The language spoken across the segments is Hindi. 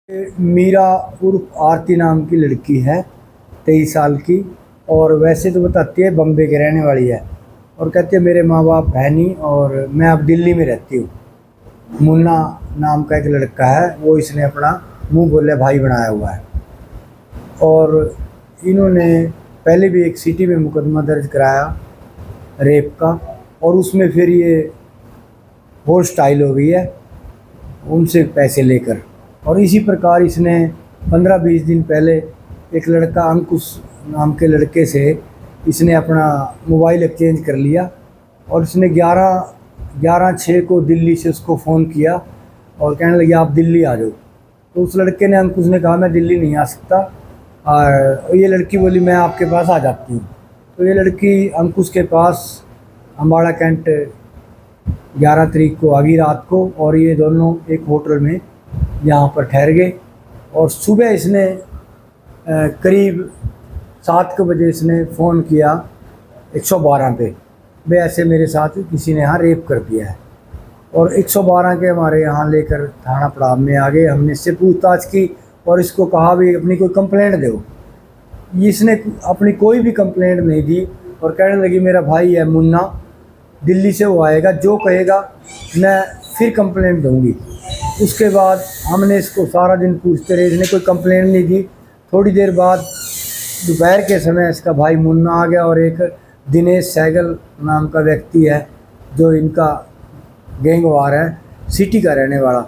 मीरा उर्फ आरती नाम की लड़की है, 23 साल की। और वैसे तो बताती है बम्बे की रहने वाली है, और कहती है मेरे माँ बाप है नहीं और मैं अब दिल्ली में रहती हूँ। मुन्ना नाम का एक लड़का है, वो इसने अपना मुंह बोले भाई बनाया हुआ है। और इन्होंने पहले भी एक सिटी में मुकदमा दर्ज कराया रेप का, और उसमें फिर ये होल स्टाइल हो गई है उनसे पैसे लेकर। और इसी प्रकार इसने 15-20 दिन पहले एक लड़का अंकुश नाम के लड़के से इसने अपना मोबाइल एक्सचेंज कर लिया, और इसने 11/6 को दिल्ली से उसको फ़ोन किया और कहने लगे आप दिल्ली आ जाओ। तो उस लड़के ने, अंकुश ने कहा मैं दिल्ली नहीं आ सकता, और ये लड़की बोली मैं आपके पास आ जाती हूँ। तो ये लड़की अंकुश के पास अम्बाड़ा कैंट 11 तारीख को आ गई रात को, और ये दोनों एक होटल में यहाँ पर ठहर गए। और सुबह इसने करीब 7 बजे इसने फ़ोन किया 112 पे, भाई ऐसे मेरे साथ किसी ने यहाँ रेप कर दिया है। और 112 के हमारे यहाँ लेकर थाना पड़ाव में आ गए। हमने इससे पूछताछ की और इसको कहा भी अपनी कोई कंप्लेंट दो। इसने अपनी कोई भी कंप्लेंट नहीं दी, और कहने लगी मेरा भाई है मुन्ना, दिल्ली से वो आएगा, जो कहेगा मैं फिर कंप्लेंट दूंगी। उसके बाद हमने इसको सारा दिन पूछते रहे, इसने कोई कंप्लेंट नहीं दी। थोड़ी देर बाद दोपहर के समय इसका भाई मुन्ना आ गया, और एक दिनेश सहगल नाम का व्यक्ति है जो इनका गैंगवार है, सिटी का रहने वाला,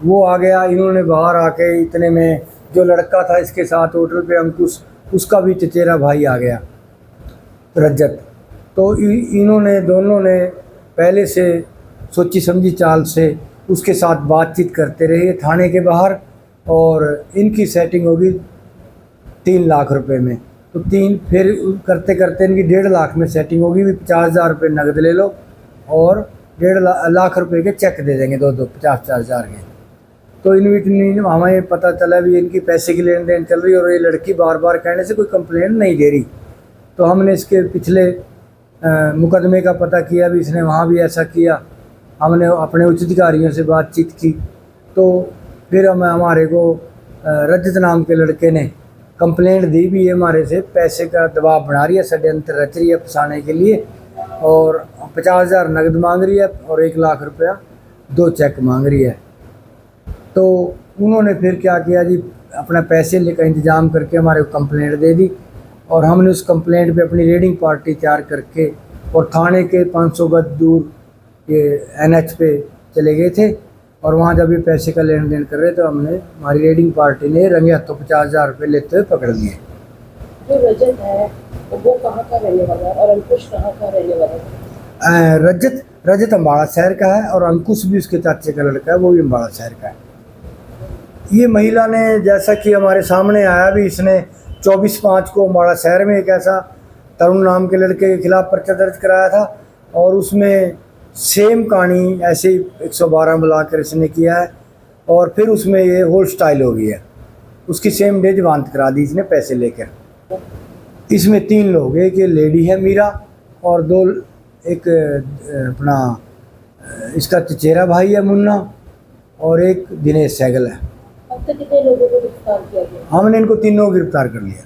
वो आ गया। इन्होंने बाहर आके इतने में जो लड़का था इसके साथ होटल पे अंकुश, उसका भी चचेरा भाई आ गया रजत। तो इन्होंने दोनों ने पहले से सोची समझी चाल से उसके साथ बातचीत करते रहे थाने के बाहर, और इनकी सेटिंग होगी 3 लाख रुपए में। तो फिर करते करते इनकी 1.5 लाख में सेटिंग होगी, भी 50,000 रुपये नगद ले लो और 1.5 लाख रुपए के चेक दे देंगे, दो 50-50 हज़ार के। तो हमें पता चला भी इनकी पैसे की लेन देन चल रही है, और ये लड़की बार बार कहने से कोई कंप्लेंट नहीं दे रही। तो हमने इसके पिछले मुकदमे का पता किया, भी इसने वहाँ भी ऐसा किया। हमने अपने उच्च अधिकारियों से बातचीत की, तो फिर हमारे को रजत नाम के लड़के ने कंप्लेंट दी भी, ये हमारे से पैसे का दबाव बना रही है, षड्यंत्र रच रही है फंसाने के लिए, और 50,000 नगद मांग रही है और 1 लाख रुपया 2 चेक मांग रही है। तो उन्होंने फिर क्या किया जी, अपना पैसे लेकर इंतज़ाम करके हमारे को कंप्लेंट दे दी, और हमने उस कंप्लेंट पे अपनी रीडिंग पार्टी तैयार करके और थाने के 500 गज दूर ये NH पे चले गए थे। और वहाँ जब ये पैसे का लेन देन कर रहे तो हमारी रीडिंग पार्टी ने रंगे हाथों 50,000 रुपये लेते हुए पकड़ लिए। जो रजत है वो कहाँ का रहने वाला है और अंकुश कहाँ का रहने वाला है? रजत अम्बाड़ा शहर का है, और अंकुश भी उसके चाचे का लड़का है, वो भी अम्बाड़ा शहर का है। ये महिला ने, जैसा कि हमारे सामने आया भी, इसने 24/5 को अम्बाड़ा शहर में एक ऐसा तरुण नाम के लड़के के खिलाफ पर्चा दर्ज कराया था, और उसमें सेम कहानी ऐसे 112 बुलाकर इसने किया है, और फिर उसमें ये होल स्टाइल हो गई है। उसकी सेम डे जमानत करा दी इसने पैसे लेकर। इसमें 3 लोग, एक ये लेडी है मीरा, और 2 एक अपना इसका चचेरा भाई है मुन्ना, और एक दिनेश सहगल है। अब तक कितने लोगों को गिरफ्तार किया गया? हमने इनको तीनों गिरफ्तार कर लिया।